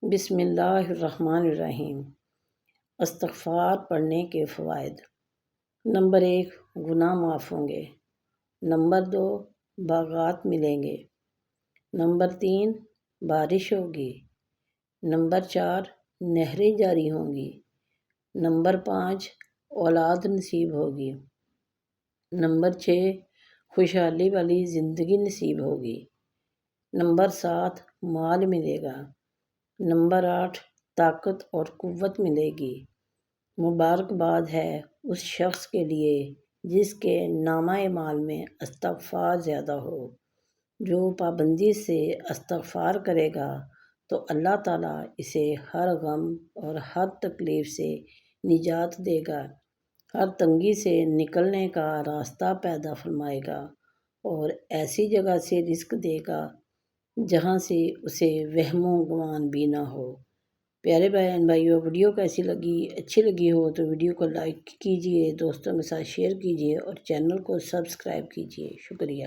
بسم اللہ الرحمن الرحیم۔ استغفار پڑھنے کے فوائد۔ نمبر 1، گناہ معاف ہوں گے۔ نمبر 2، باغات ملیں گے۔ نمبر 3، بارش ہوگی۔ نمبر 4، نہریں جاری ہوں گی۔ نمبر 5، اولاد نصیب ہوگی۔ نمبر 6، خوشحالی والی زندگی نصیب ہوگی۔ نمبر 7، مال ملے گا۔ نمبر 8، طاقت اور قوت ملے گی۔ مبارکباد ہے اس شخص کے لیے جس کے نامہ اعمال میں استغفار زیادہ ہو۔ جو پابندی سے استغفار کرے گا تو اللہ تعالیٰ اسے ہر غم اور ہر تکلیف سے نجات دے گا، ہر تنگی سے نکلنے کا راستہ پیدا فرمائے گا اور ایسی جگہ سے رزق دے گا جہاں سے اسے وہم و گمان بھی نہ ہو۔ پیارے بہن بھائیو، ویڈیو کیسی لگی؟ اچھی لگی ہو تو ویڈیو کو لائک کیجئے، دوستوں کے ساتھ شیئر کیجئے اور چینل کو سبسکرائب کیجئے۔ شکریہ۔